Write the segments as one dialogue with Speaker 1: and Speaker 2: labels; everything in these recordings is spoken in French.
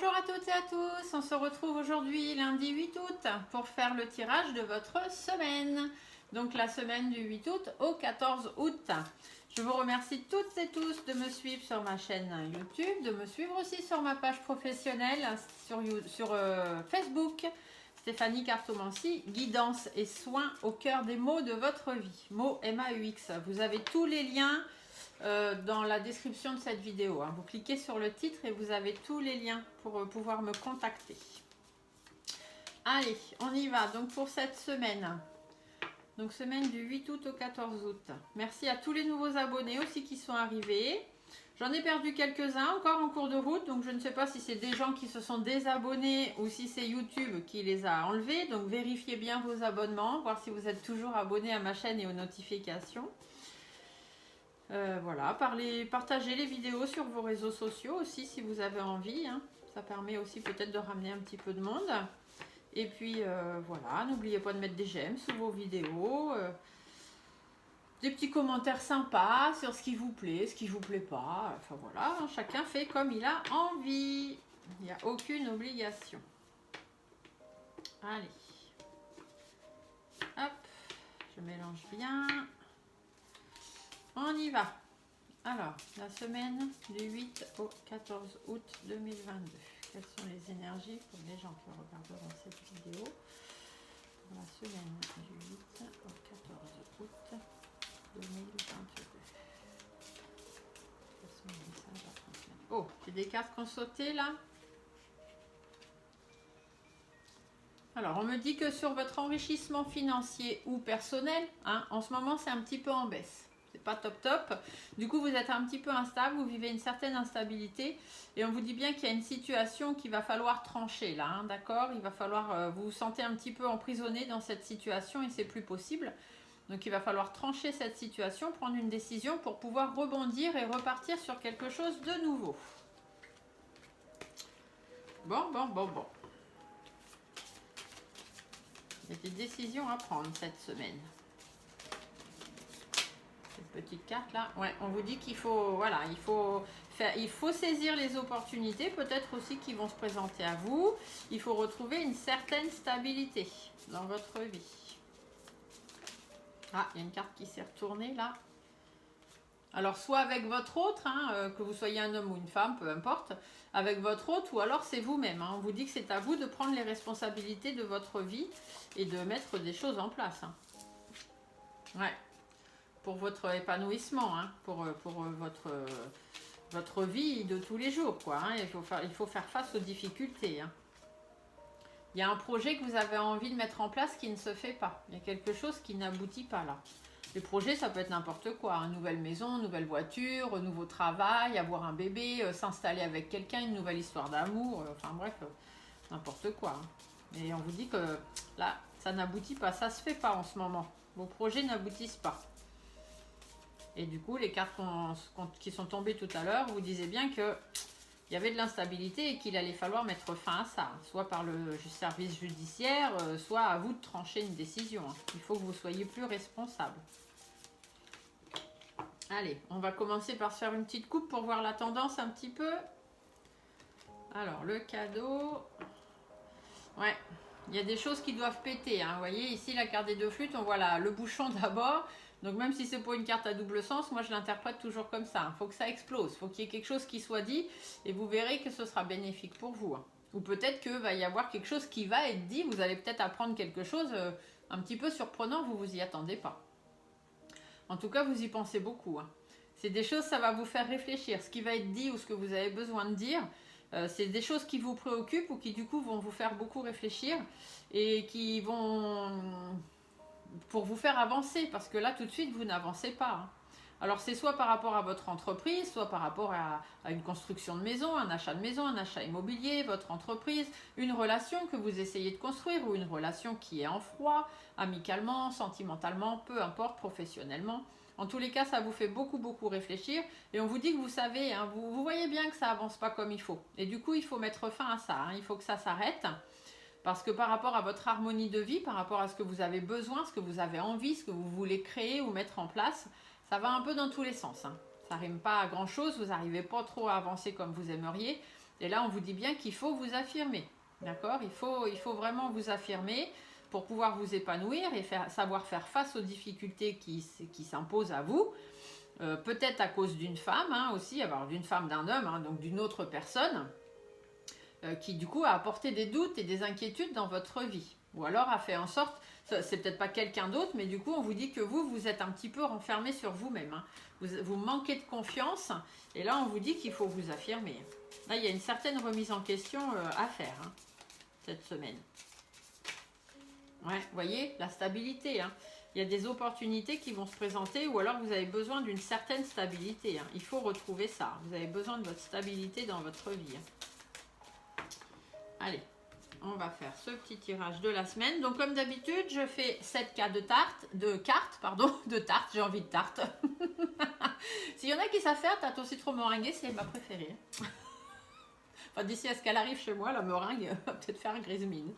Speaker 1: Bonjour à toutes et à tous, on se retrouve aujourd'hui lundi 8 août pour faire le tirage de votre semaine. Donc la semaine du 8 août au 14 août. Je vous remercie toutes et tous de me suivre sur ma chaîne YouTube, de me suivre aussi sur ma page professionnelle sur Facebook. Stéphanie Cartomancy, guidance et soins au cœur des mots de votre vie. Mots MAUX. Vous avez tous les liens dans la description de cette vidéo. Vous cliquez sur le titre et vous avez tous les liens pour pouvoir me contacter. Allez, on y va. Donc pour cette semaine. Donc semaine du 8 août au 14 août. Merci à tous les nouveaux abonnés aussi qui sont arrivés. J'en ai perdu quelques-uns encore en cours de route, donc je ne sais pas si c'est des gens qui se sont désabonnés ou si c'est YouTube qui les a enlevés. Donc vérifiez bien vos abonnements, voir si vous êtes toujours abonnés à ma chaîne et aux notifications. Voilà, partagez les vidéos sur vos réseaux sociaux aussi si vous avez envie. Ça permet aussi peut-être de ramener un petit peu de monde. Et puis voilà, n'oubliez pas de mettre des j'aime sous vos vidéos. Des petits commentaires sympas sur ce qui vous plaît, ce qui vous plaît pas. Enfin voilà, chacun fait comme il a envie. Il n'y a aucune obligation. Allez. Hop, je mélange bien. On y va. Alors, la semaine du 8 au 14 août 2022. Quelles sont les énergies pour les gens qui regarderont cette vidéo pour la semaine du 8 au 14 août 2022. Quels sont les messages à transmettre? Oh, j'ai des cartes qui ont sauté là. Alors, on me dit que sur votre enrichissement financier ou personnel, en ce moment, c'est un petit peu en baisse. C'est pas top top. Du coup, vous êtes un petit peu instable, vous vivez une certaine instabilité et on vous dit bien qu'il y a une situation qu'il va falloir trancher là, d'accord? Il va falloir, vous vous sentez un petit peu emprisonné dans cette situation et c'est plus possible. Donc il va falloir trancher cette situation, prendre une décision pour pouvoir rebondir et repartir sur quelque chose de nouveau. Bon. Il y a des décisions à prendre cette semaine. Petite carte là, ouais, on vous dit qu'il faut, voilà, il faut saisir les opportunités, peut-être aussi qui vont se présenter à vous. Il faut retrouver une certaine stabilité dans votre vie. Ah, il y a une carte qui s'est retournée là. Alors soit avec votre autre, que vous soyez un homme ou une femme, peu importe, avec votre autre, ou alors c'est vous-même. On vous dit que c'est à vous de prendre les responsabilités de votre vie et de mettre des choses en place. Ouais. Pour votre épanouissement, pour votre vie de tous les jours, quoi. Il faut faire face aux difficultés. Il y a un projet que vous avez envie de mettre en place qui ne se fait pas. Il y a quelque chose qui n'aboutit pas là. Les projets, ça peut être n'importe quoi. Une nouvelle maison, une nouvelle voiture, un nouveau travail, avoir un bébé, s'installer avec quelqu'un, une nouvelle histoire d'amour, enfin bref, n'importe quoi. Et on vous dit que là, ça n'aboutit pas, ça se fait pas en ce moment. Vos projets n'aboutissent pas. Et du coup, les cartes qui sont tombées tout à l'heure vous disaient bien qu'il y avait de l'instabilité et qu'il allait falloir mettre fin à ça, soit par le service judiciaire, soit à vous de trancher une décision. Il faut que vous soyez plus responsable. Allez, on va commencer par se faire une petite coupe pour voir la tendance un petit peu. Alors, le cadeau. Ouais, il y a des choses qui doivent péter. Vous voyez, ici, la carte des deux flûtes, on voit le bouchon d'abord. Donc même si c'est pas une carte à double sens, moi je l'interprète toujours comme ça. Il faut que ça explose, il faut qu'il y ait quelque chose qui soit dit et vous verrez que ce sera bénéfique pour vous. Ou peut-être qu'il va y avoir quelque chose qui va être dit, vous allez peut-être apprendre quelque chose un petit peu surprenant, vous vous y attendez pas. En tout cas, vous y pensez beaucoup. C'est des choses, ça va vous faire réfléchir. Ce qui va être dit ou ce que vous avez besoin de dire, c'est des choses qui vous préoccupent ou qui du coup vont vous faire beaucoup réfléchir et qui vont... pour vous faire avancer, parce que là tout de suite vous n'avancez pas. Alors c'est soit par rapport à votre entreprise, soit par rapport à une construction de maison, un achat immobilier, votre entreprise, une relation que vous essayez de construire ou une relation qui est en froid, amicalement, sentimentalement, peu importe, professionnellement. En tous les cas, ça vous fait beaucoup réfléchir et on vous dit que vous savez, vous voyez bien que ça avance pas comme il faut. Et du coup, il faut mettre fin à ça, il faut que ça s'arrête. Parce que par rapport à votre harmonie de vie, par rapport à ce que vous avez besoin, ce que vous avez envie, ce que vous voulez créer ou mettre en place, ça va un peu dans tous les sens. Ça rime pas à grand chose, vous n'arrivez pas trop à avancer comme vous aimeriez. Et là, on vous dit bien qu'il faut vous affirmer. D'accord, il faut vraiment vous affirmer pour pouvoir vous épanouir et savoir faire face aux difficultés qui s'imposent à vous. Peut-être à cause d'une femme aussi, alors d'une femme, d'un homme, donc d'une autre personne, qui du coup a apporté des doutes et des inquiétudes dans votre vie. Ou alors a fait en sorte, c'est peut-être pas quelqu'un d'autre, mais du coup on vous dit que vous êtes un petit peu renfermé sur vous-même. Vous manquez de confiance, et là on vous dit qu'il faut vous affirmer. Là il y a une certaine remise en question à faire cette semaine. Ouais, vous voyez, la stabilité. Il y a des opportunités qui vont se présenter, ou alors vous avez besoin d'une certaine stabilité. Il faut retrouver ça. Vous avez besoin de votre stabilité dans votre vie. Allez, on va faire ce petit tirage de la semaine. Donc comme d'habitude, je fais 7 cas de tarte, j'ai envie de tarte. S'il y en a qui savent faire tarte au citron meringuée, c'est ma préférée. Enfin, d'ici à ce qu'elle arrive chez moi, la meringue va peut-être faire grise mine.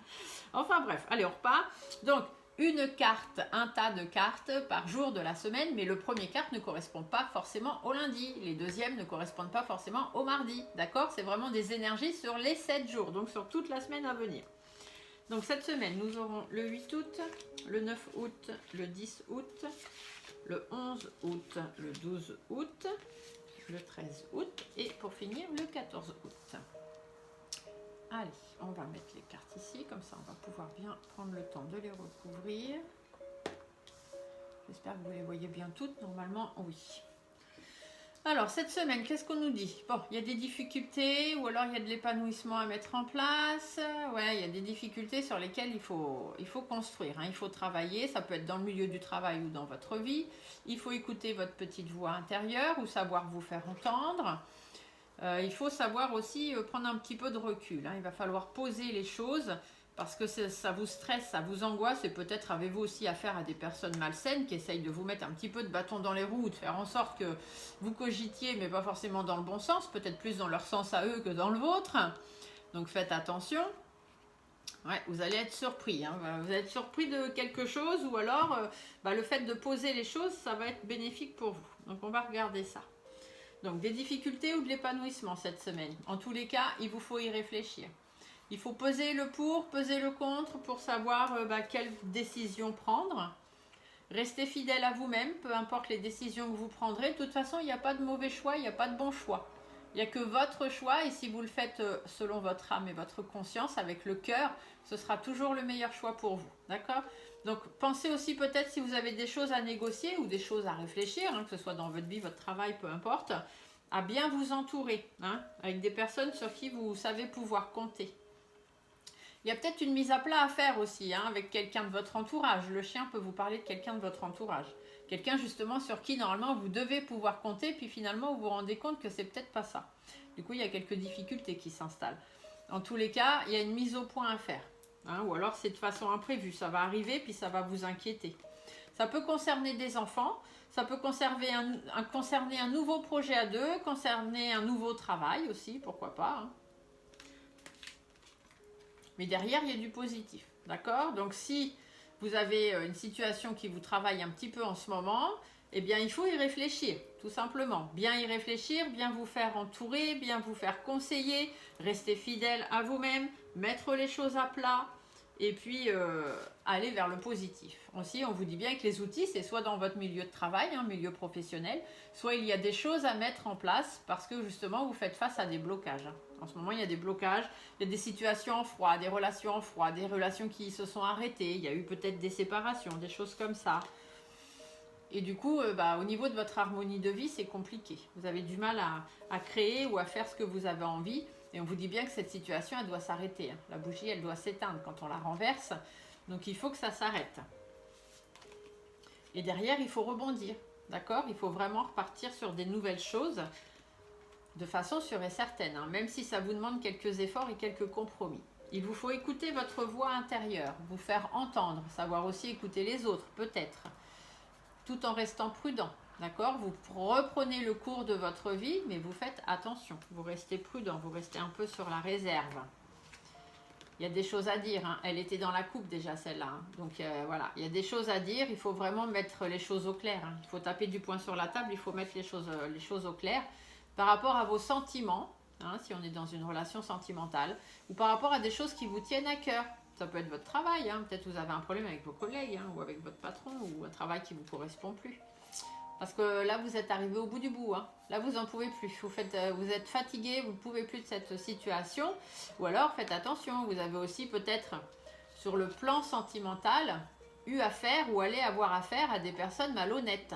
Speaker 1: Enfin bref, allez, on repart. Donc, une carte, un tas de cartes par jour de la semaine, mais le premier carte ne correspond pas forcément au lundi. Les deuxièmes ne correspondent pas forcément au mardi. D'accord? C'est vraiment des énergies sur les 7 jours, donc sur toute la semaine à venir. Donc cette semaine, nous aurons le 8 août, le 9 août, le 10 août, le 11 août, le 12 août, le 13 août et pour finir le 14 août. Allez, on va mettre les cartes ici, comme ça on va pouvoir bien prendre le temps de les recouvrir. J'espère que vous les voyez bien toutes, normalement oui. Alors cette semaine, qu'est-ce qu'on nous dit? Bon, il y a des difficultés, ou alors il y a de l'épanouissement à mettre en place. Ouais, il y a des difficultés sur lesquelles il faut construire, il faut travailler. Ça peut être dans le milieu du travail ou dans votre vie. Il faut écouter votre petite voix intérieure ou savoir vous faire entendre. Il faut savoir aussi prendre un petit peu de recul. Il va falloir poser les choses parce que ça vous stresse, ça vous angoisse et peut-être avez-vous aussi affaire à des personnes malsaines qui essayent de vous mettre un petit peu de bâton dans les roues ou de faire en sorte que vous cogitiez mais pas forcément dans le bon sens, peut-être plus dans leur sens à eux que dans le vôtre. Donc faites attention. Ouais, vous allez être surpris. Vous allez être surpris de quelque chose ou alors le fait de poser les choses, ça va être bénéfique pour vous. Donc on va regarder ça. Donc des difficultés ou de l'épanouissement cette semaine. En tous les cas, il vous faut y réfléchir. Il faut peser le pour, peser le contre pour savoir quelle décision prendre. Restez fidèle à vous-même, peu importe les décisions que vous prendrez. De toute façon, il n'y a pas de mauvais choix, il n'y a pas de bon choix. Il n'y a que votre choix et si vous le faites selon votre âme et votre conscience, avec le cœur, ce sera toujours le meilleur choix pour vous. D'accord ? Donc pensez aussi peut-être si vous avez des choses à négocier ou des choses à réfléchir, que ce soit dans votre vie, votre travail, peu importe, à bien vous entourer, avec des personnes sur qui vous savez pouvoir compter. Il y a peut-être une mise à plat à faire aussi, avec quelqu'un de votre entourage. Le chien peut vous parler de quelqu'un de votre entourage. Quelqu'un justement sur qui normalement vous devez pouvoir compter, puis finalement vous vous rendez compte que c'est peut-être pas ça. Du coup, il y a quelques difficultés qui s'installent. En tous les cas, il y a une mise au point à faire. Ou alors c'est de façon imprévue, ça va arriver, puis ça va vous inquiéter. Ça peut concerner des enfants, ça peut concerner un nouveau projet à deux, concerner un nouveau travail aussi, pourquoi pas. Mais derrière, il y a du positif, d'accord? Donc si vous avez une situation qui vous travaille un petit peu en ce moment, eh bien il faut y réfléchir, tout simplement. Bien y réfléchir, bien vous faire entourer, bien vous faire conseiller, rester fidèle à vous-même, mettre les choses à plat et puis aller vers le positif. Aussi, on vous dit bien que les outils, c'est soit dans votre milieu de travail, milieu professionnel, soit il y a des choses à mettre en place parce que justement, vous faites face à des blocages. En ce moment, il y a des blocages, il y a des situations en froid, des relations en froid, des relations qui se sont arrêtées, il y a eu peut-être des séparations, des choses comme ça. Et du coup, au niveau de votre harmonie de vie, c'est compliqué. Vous avez du mal à créer ou à faire ce que vous avez envie. Et on vous dit bien que cette situation, elle doit s'arrêter. La bougie, elle doit s'éteindre quand on la renverse. Donc, il faut que ça s'arrête. Et derrière, il faut rebondir. D'accord? Il faut vraiment repartir sur des nouvelles choses de façon sûre et certaine. Même si ça vous demande quelques efforts et quelques compromis. Il vous faut écouter votre voix intérieure, vous faire entendre, savoir aussi écouter les autres, peut-être. Tout en restant prudent. D'accord? Vous reprenez le cours de votre vie, mais vous faites attention. Vous restez prudent, vous restez un peu sur la réserve. Il y a des choses à dire. Elle était dans la coupe déjà, celle-là. Donc voilà, il y a des choses à dire. Il faut vraiment mettre les choses au clair. Il faut taper du poing sur la table. Il faut mettre les choses au clair. Par rapport à vos sentiments, hein, si on est dans une relation sentimentale, ou par rapport à des choses qui vous tiennent à cœur. Ça peut être votre travail, hein. Peut-être vous avez un problème avec vos collègues, hein, ou avec votre patron, ou un travail qui ne vous correspond plus. Parce que là, vous êtes arrivé au bout du bout, hein. Là, vous n'en pouvez plus. Vous êtes fatigué, vous ne pouvez plus de cette situation. Ou alors, faites attention, vous avez aussi peut-être, sur le plan sentimental, eu affaire ou allez avoir affaire à des personnes malhonnêtes.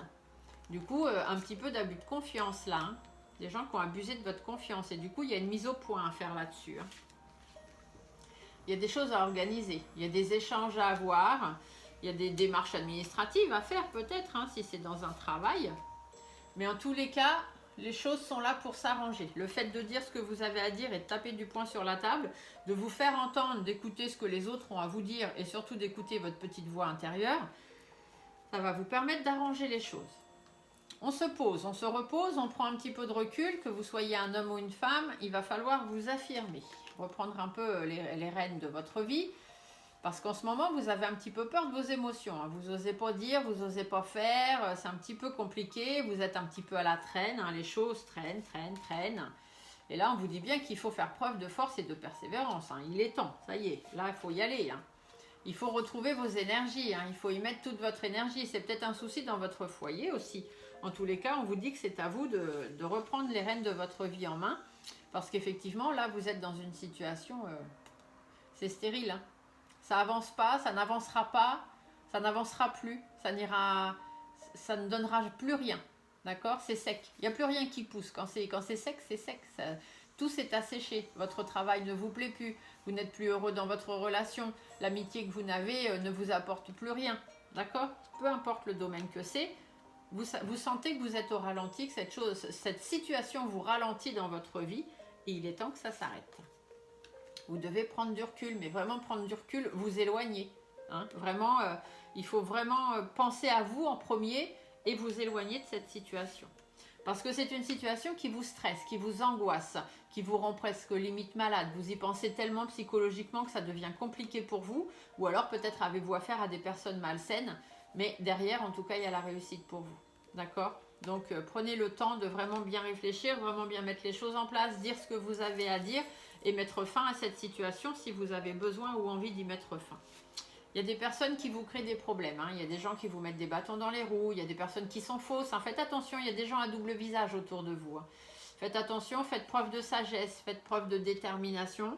Speaker 1: Du coup, un petit peu d'abus de confiance là, hein. Des gens qui ont abusé de votre confiance. Et du coup, il y a une mise au point à faire là-dessus, hein. Il y a des choses à organiser, il y a des échanges à avoir, il y a des démarches administratives à faire peut-être, hein, si c'est dans un travail. Mais en tous les cas, les choses sont là pour s'arranger. Le fait de dire ce que vous avez à dire et de taper du poing sur la table, de vous faire entendre, d'écouter ce que les autres ont à vous dire et surtout d'écouter votre petite voix intérieure, ça va vous permettre d'arranger les choses. On se pose, on se repose, on prend un petit peu de recul, que vous soyez un homme ou une femme, il va falloir vous affirmer, reprendre un peu les rênes de votre vie, parce qu'en ce moment, vous avez un petit peu peur de vos émotions, hein. Vous n'osez pas dire, vous n'osez pas faire, c'est un petit peu compliqué, vous êtes un petit peu à la traîne, hein. Les choses traînent. Et là, on vous dit bien qu'il faut faire preuve de force et de persévérance, hein. Il est temps, ça y est, là, il faut y aller, hein. Il faut retrouver vos énergies, hein. Il faut y mettre toute votre énergie. C'est peut-être un souci dans votre foyer aussi. En tous les cas, on vous dit que c'est à vous de reprendre les rênes de votre vie en main, parce qu'effectivement, là, vous êtes dans une situation, c'est stérile, hein. Ça avance pas, ça n'avancera pas, ça n'avancera plus, ça ne donnera plus rien, d'accord? C'est sec, il n'y a plus rien qui pousse. Quand c'est sec, c'est sec. Tout s'est asséché, votre travail ne vous plaît plus, vous n'êtes plus heureux dans votre relation, l'amitié que vous n'avez ne vous apporte plus rien, d'accord? Peu importe le domaine que c'est, vous sentez que vous êtes au ralenti, que cette situation vous ralentit dans votre vie, et il est temps que ça s'arrête. Vous devez prendre du recul, mais vraiment prendre du recul, vous éloigner, hein. Vraiment, il faut vraiment penser à vous en premier et vous éloigner de cette situation. Parce que c'est une situation qui vous stresse, qui vous angoisse, qui vous rend presque limite malade. Vous y pensez tellement psychologiquement que ça devient compliqué pour vous. Ou alors peut-être avez-vous affaire à des personnes malsaines. Mais derrière, en tout cas, il y a la réussite pour vous. D'accord? Donc prenez le temps de vraiment bien réfléchir, vraiment bien mettre les choses en place, dire ce que vous avez à dire et mettre fin à cette situation si vous avez besoin ou envie d'y mettre fin. Il y a des personnes qui vous créent des problèmes, hein. Il y a des gens qui vous mettent des bâtons dans les roues, il y a des personnes qui sont fausses, hein. Faites attention, il y a des gens à double visage autour de vous, hein. Faites attention, faites preuve de sagesse, faites preuve de détermination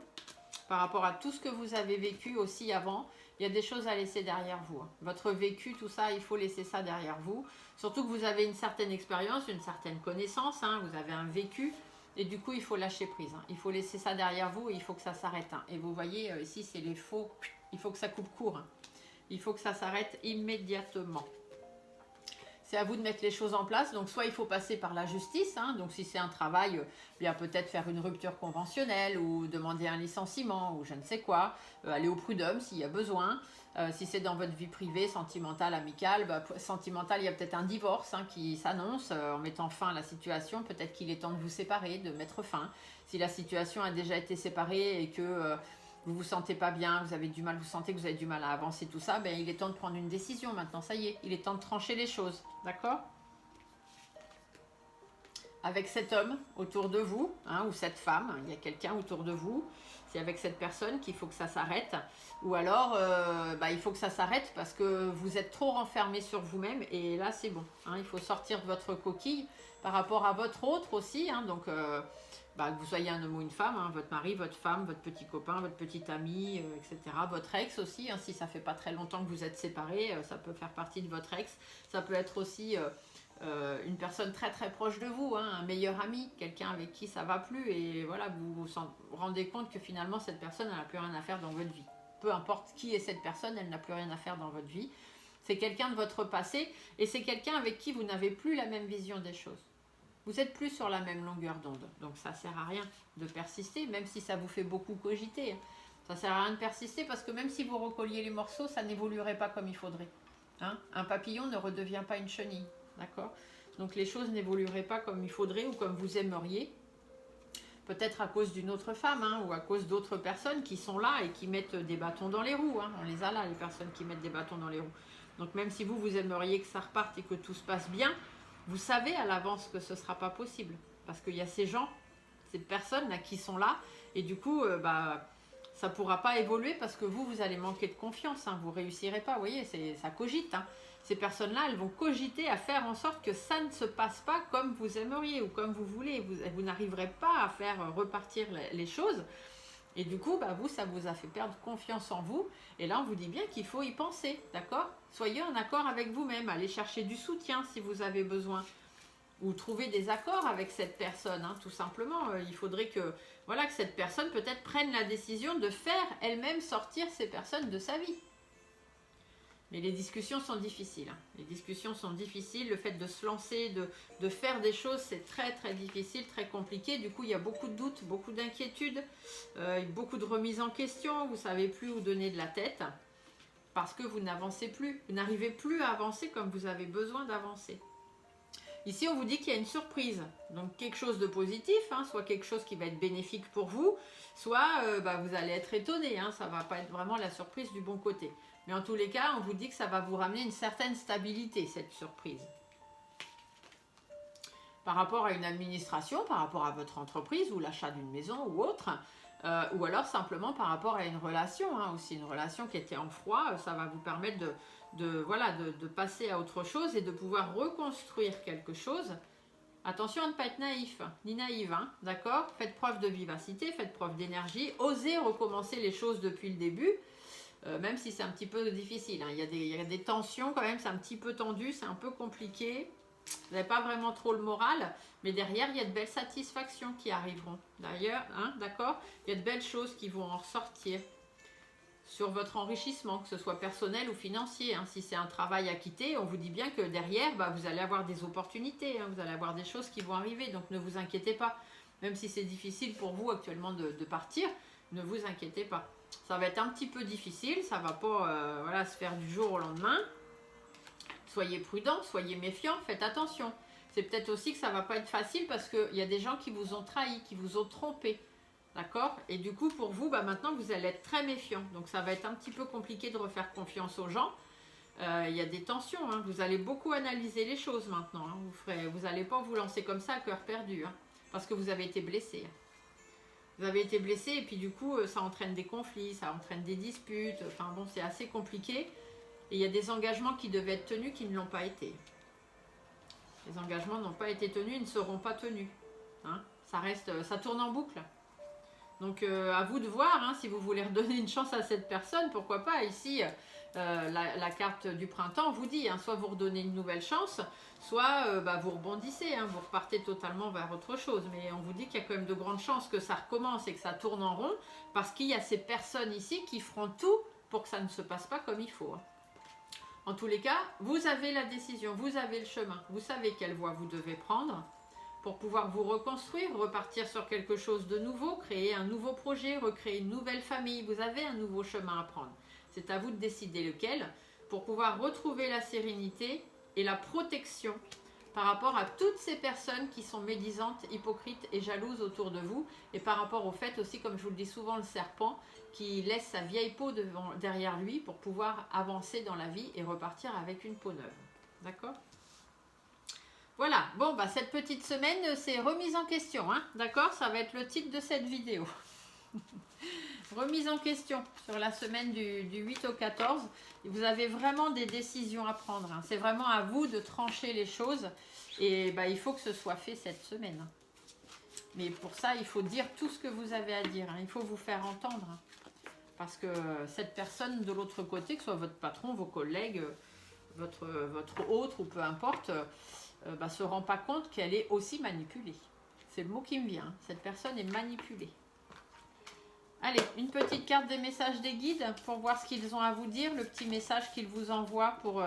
Speaker 1: par rapport à tout ce que vous avez vécu aussi avant. Il y a des choses à laisser derrière vous, hein. Votre vécu, tout ça, il faut laisser ça derrière vous. Surtout que vous avez une certaine expérience, une certaine connaissance, hein. Vous avez un vécu. Et du coup, il faut lâcher prise, hein. Il faut laisser ça derrière vous et il faut que ça s'arrête, hein. Et vous voyez, ici, c'est les faux. Il faut que ça coupe court, hein. Il faut que ça s'arrête immédiatement. C'est à vous de mettre les choses en place. Donc, soit il faut passer par la justice, hein. Donc si c'est un travail, bien peut-être faire une rupture conventionnelle ou demander un licenciement ou je ne sais quoi. Aller au prud'homme s'il y a besoin. Si c'est dans votre vie privée, sentimentale, amicale, sentimentale, il y a peut-être un divorce, hein, qui s'annonce en mettant fin à la situation. Peut-être qu'il est temps de vous séparer, de mettre fin. Si la situation a déjà été séparée et que vous vous sentez pas bien, vous avez du mal, vous sentez que vous avez du mal à avancer, tout ça, ben il est temps de prendre une décision maintenant, ça y est, il est temps de trancher les choses, d'accord? Avec cet homme autour de vous, hein, ou cette femme, il y a quelqu'un autour de vous, c'est avec cette personne qu'il faut que ça s'arrête, ou alors il faut que ça s'arrête parce que vous êtes trop renfermé sur vous-même, et là c'est bon, hein, il faut sortir de votre coquille par rapport à votre autre aussi, hein, donc que vous soyez un homme ou une femme, hein, votre mari, votre femme, votre petit copain, votre petite amie, etc. Votre ex aussi, hein, si ça fait pas très longtemps que vous êtes séparés, ça peut faire partie de votre ex. Ça peut être aussi une personne très très proche de vous, hein, un meilleur ami, quelqu'un avec qui ça va plus et voilà, vous vous rendez compte que finalement cette personne n'a plus rien à faire dans votre vie. Peu importe qui est cette personne, elle n'a plus rien à faire dans votre vie. C'est quelqu'un de votre passé et c'est quelqu'un avec qui vous n'avez plus la même vision des choses. Vous n'êtes plus sur la même longueur d'onde, donc ça ne sert à rien de persister, même si ça vous fait beaucoup cogiter. Ça ne sert à rien de persister parce que même si vous recolliez les morceaux, ça n'évoluerait pas comme il faudrait, hein. Un papillon ne redevient pas une chenille, d'accord? Donc les choses n'évolueraient pas comme il faudrait ou comme vous aimeriez, peut-être à cause d'une autre femme, hein, ou à cause d'autres personnes qui sont là et qui mettent des bâtons dans les roues, hein. On les a là, les personnes qui mettent des bâtons dans les roues. Donc même si vous aimeriez que ça reparte et que tout se passe bien, vous savez à l'avance que ce ne sera pas possible. Parce qu'il y a ces gens ces personnes-là qui sont là. Et du coup, ça ne pourra pas évoluer parce que vous allez manquer de confiance. Hein, vous ne réussirez pas. Vous voyez, ça cogite. Hein. Ces personnes-là, elles vont cogiter à faire en sorte que ça ne se passe pas comme vous aimeriez ou comme vous voulez. Vous n'arriverez pas à faire repartir les choses. Et du coup, vous, ça vous a fait perdre confiance en vous. Et là, on vous dit bien qu'il faut y penser, d'accord? Soyez en accord avec vous-même. Allez chercher du soutien si vous avez besoin. Ou trouver des accords avec cette personne, hein, tout simplement. Il faudrait que cette personne peut-être prenne la décision de faire elle-même sortir ces personnes de sa vie. Mais les discussions sont difficiles. Hein. Les discussions sont difficiles. Le fait de se lancer, de faire des choses, c'est très très difficile, très compliqué. Du coup, il y a beaucoup de doutes, beaucoup d'inquiétudes, beaucoup de remises en question. Vous ne savez plus où donner de la tête parce que vous n'avancez plus. Vous n'arrivez plus à avancer comme vous avez besoin d'avancer. Ici, on vous dit qu'il y a une surprise. Donc, quelque chose de positif, hein, soit quelque chose qui va être bénéfique pour vous, soit vous allez être étonné. Hein, ça ne va pas être vraiment la surprise du bon côté. Mais en tous les cas, on vous dit que ça va vous ramener une certaine stabilité, cette surprise. Par rapport à une administration, par rapport à votre entreprise ou l'achat d'une maison ou autre, ou alors simplement par rapport à une relation, hein, aussi une relation qui était en froid, ça va vous permettre de passer à autre chose et de pouvoir reconstruire quelque chose. Attention à ne pas être naïf, ni naïve, hein, d'accord? Faites preuve de vivacité, faites preuve d'énergie, osez recommencer les choses depuis le début, même si c'est un petit peu difficile. Hein. Il y a des tensions quand même, c'est un petit peu tendu, c'est un peu compliqué. Vous n'avez pas vraiment trop le moral, mais derrière, il y a de belles satisfactions qui arriveront. D'ailleurs, hein, d'accord? Il y a de belles choses qui vont en ressortir sur votre enrichissement, que ce soit personnel ou financier. Hein. Si c'est un travail à quitter, on vous dit bien que derrière, vous allez avoir des opportunités, hein, vous allez avoir des choses qui vont arriver, donc ne vous inquiétez pas. Même si c'est difficile pour vous actuellement de partir, ne vous inquiétez pas. Ça va être un petit peu difficile, ça ne va pas se faire du jour au lendemain. Soyez prudents, soyez méfiants, faites attention. C'est peut-être aussi que ça ne va pas être facile parce qu'il y a des gens qui vous ont trahi, qui vous ont trompé. D'accord? Et du coup, pour vous, maintenant, vous allez être très méfiant. Donc, ça va être un petit peu compliqué de refaire confiance aux gens. Il y a des tensions. Hein. Vous allez beaucoup analyser les choses maintenant. Hein. Vous n'allez pas vous lancer comme ça à cœur perdu. Hein, parce que vous avez été blessé. Vous avez été blessé et puis du coup, ça entraîne des conflits, ça entraîne des disputes. Enfin bon, c'est assez compliqué. Et il y a des engagements qui devaient être tenus qui ne l'ont pas été. Les engagements n'ont pas été tenus, ils ne seront pas tenus. Hein. Ça tourne en boucle. Donc à vous de voir, hein, si vous voulez redonner une chance à cette personne, pourquoi pas. Ici, la carte du printemps vous dit, hein, soit vous redonnez une nouvelle chance, soit vous rebondissez, hein, vous repartez totalement vers autre chose. Mais on vous dit qu'il y a quand même de grandes chances que ça recommence et que ça tourne en rond, parce qu'il y a ces personnes ici qui feront tout pour que ça ne se passe pas comme il faut. Hein. En tous les cas, vous avez la décision, vous avez le chemin, vous savez quelle voie vous devez prendre pour pouvoir vous reconstruire, repartir sur quelque chose de nouveau, créer un nouveau projet, recréer une nouvelle famille. Vous avez un nouveau chemin à prendre. C'est à vous de décider lequel pour pouvoir retrouver la sérénité et la protection par rapport à toutes ces personnes qui sont médisantes, hypocrites et jalouses autour de vous, et par rapport au fait aussi, comme je vous le dis souvent, le serpent qui laisse sa vieille peau derrière lui pour pouvoir avancer dans la vie et repartir avec une peau neuve. D'accord ? Voilà, bon, cette petite semaine, c'est remise en question, hein, d'accord? Ça va être le titre de cette vidéo. Remise en question sur la semaine du 8 au 14. Vous avez vraiment des décisions à prendre. Hein. C'est vraiment à vous de trancher les choses. Et il faut que ce soit fait cette semaine. Mais pour ça, il faut dire tout ce que vous avez à dire. Hein. Il faut vous faire entendre. Hein. Parce que cette personne de l'autre côté, que ce soit votre patron, vos collègues, votre autre ou peu importe... se rend pas compte qu'elle est aussi manipulée. C'est le mot qui me vient. Cette personne est manipulée. Allez, une petite carte des messages des guides pour voir ce qu'ils ont à vous dire. Le petit message qu'ils vous envoient pour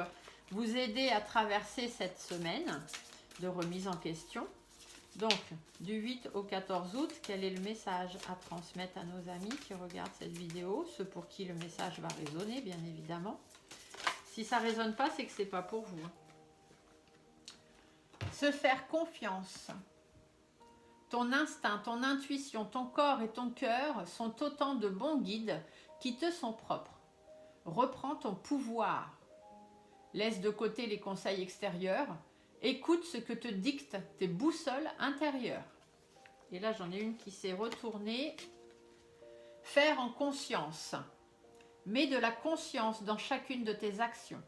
Speaker 1: vous aider à traverser cette semaine de remise en question. Donc, du 8 au 14 août, quel est le message à transmettre à nos amis qui regardent cette vidéo? Ceux pour qui le message va résonner, bien évidemment. Si ça ne résonne pas, c'est que ce n'est pas pour vous. Se faire confiance. Ton instinct, ton intuition, ton corps et ton cœur sont autant de bons guides qui te sont propres. Reprends ton pouvoir. Laisse de côté les conseils extérieurs. Écoute ce que te dictent tes boussoles intérieures. Et là, j'en ai une qui s'est retournée. Faire en conscience. Mets de la conscience dans chacune de tes actions.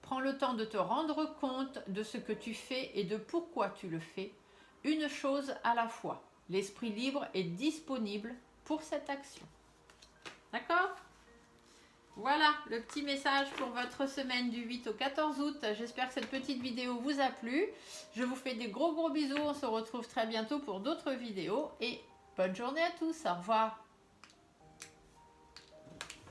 Speaker 1: Prends le temps de te rendre compte de ce que tu fais et de pourquoi tu le fais. Une chose à la fois. L'esprit libre est disponible pour cette action. D'accord ? Voilà le petit message pour votre semaine du 8 au 14 août. J'espère que cette petite vidéo vous a plu. Je vous fais des gros bisous. On se retrouve très bientôt pour d'autres vidéos. Et bonne journée à tous. Au revoir.